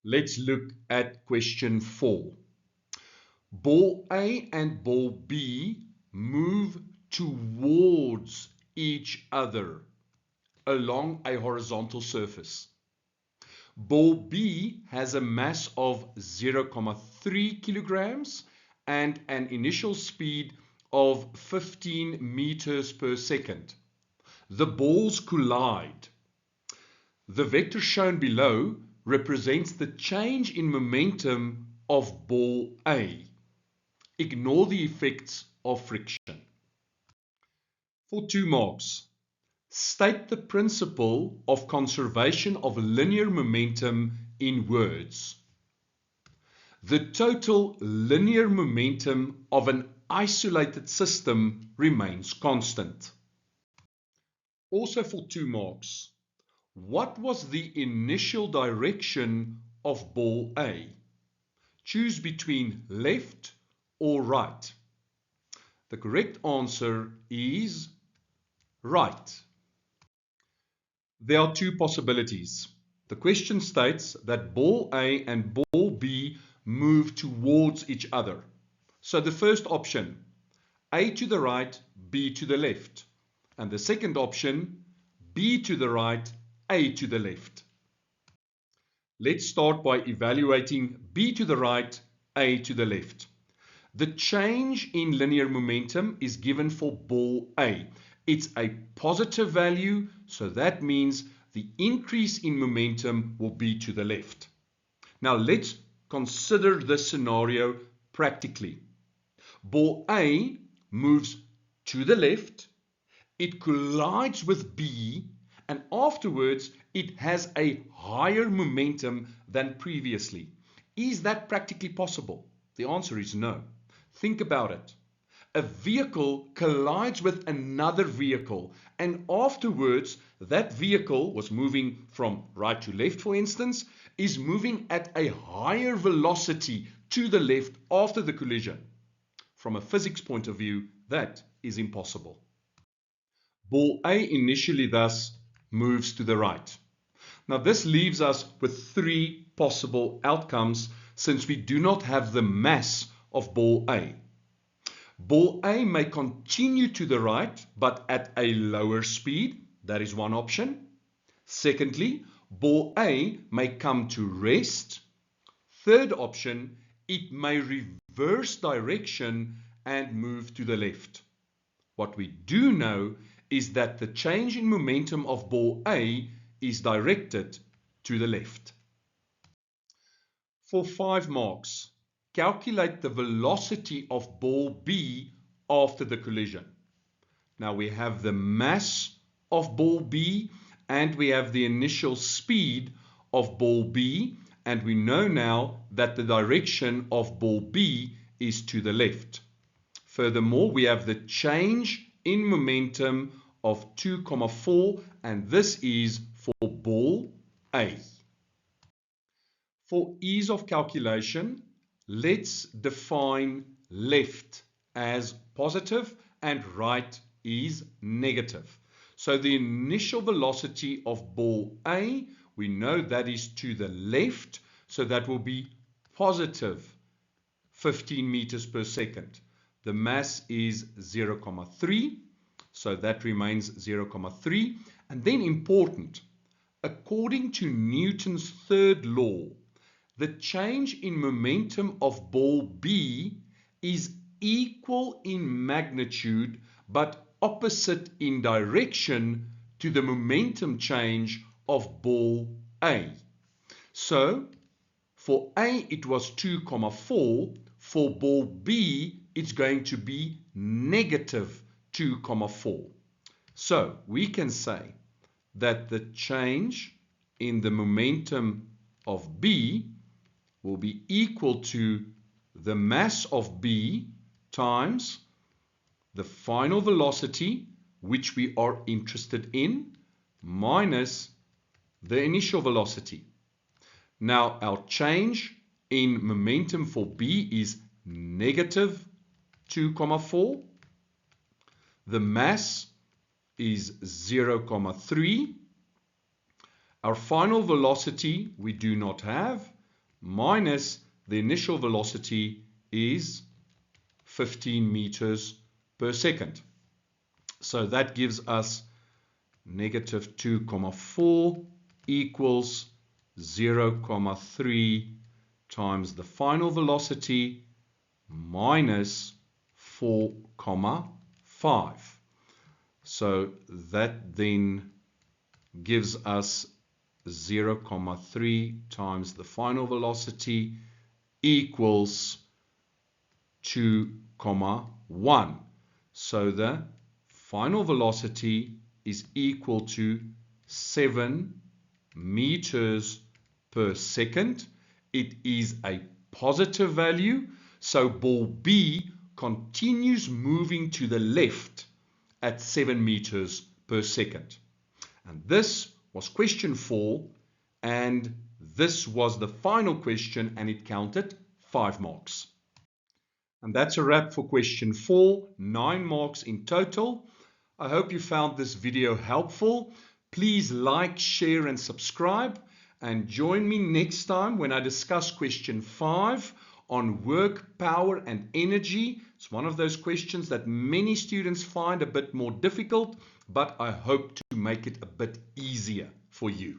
Let's look at question 4. Ball A and ball B move towards each other along a horizontal surface. Ball B has a mass of 0.3 kilograms and an initial speed of 15 meters per second. The balls collide. The vector shown below represents the change in momentum of ball A. Ignore the effects of friction. For 2 marks, state the principle of conservation of linear momentum in words. The total linear momentum of an isolated system remains constant. Also for 2 marks, what was the initial direction of ball A? Choose between left or right. The correct answer is right. There are 2 possibilities. The question states that ball A and ball B move towards each other. So the first option, A to the right, B to the left. And the second option, B to the right, A to the left. Let's start by evaluating B to the right, A to the left. The change in linear momentum is given for ball A. It's a positive value, so that means the increase in momentum will be to the left. Now let's consider this scenario practically. Ball A moves to the left, it collides with B, and afterwards it has a higher momentum than previously. Is that practically possible? The answer is no. Think about it. A vehicle collides with another vehicle, and afterwards that vehicle was moving from right to left, for instance, is moving at a higher velocity to the left after the collision. From a physics point of view, that is impossible. Ball A initially thus moves to the right. Now this leaves us with 3 possible outcomes since we do not have the mass of ball A. Ball A may continue to the right but at a lower speed. That is one option. Secondly, ball A may come to rest. Third option, it may reverse direction and move to the left. What we do know is that the change in momentum of ball A is directed to the left. For 5 marks, calculate the velocity of ball B after the collision. Now we have the mass of ball B and we have the initial speed of ball B, and we know now that the direction of ball B is to the left. Furthermore, we have the change in momentum of 2,4, and this is for ball A. For ease of calculation, let's define left as positive and right is negative. So the initial velocity of ball A, we know that is to the left, so that will be positive 15 meters per second. The mass is 0,3, so that remains 0,3. And then important, according to Newton's third law, the change in momentum of ball B is equal in magnitude but opposite in direction to the momentum change of ball A. So for A it was 2,4, for ball B it's going to be negative 2,4. So we can say that the change in the momentum of B will be equal to the mass of B times the final velocity, which we are interested in, minus the initial velocity. Now our change in momentum for B is negative 2,4. The mass is 0,3. Our final velocity we do not have, minus the initial velocity is 15 meters per second. So that gives us negative 2,4 equals 0,3 times the final velocity minus 4,5. So that then gives us 0,3 times the final velocity equals 2,1. So the final velocity is equal to 7 meters per second. It is a positive value, so ball B continues moving to the left at 7 meters per second. And this was question 4, and this was the final question, and it counted 5 marks. And that's a wrap for question 4, 9 marks in total. I hope you found this video helpful. Please like, share, and subscribe. And join me next time when I discuss question 5 on work, power, and energy. It's one of those questions that many students find a bit more difficult, but I hope to make it a bit easier for you.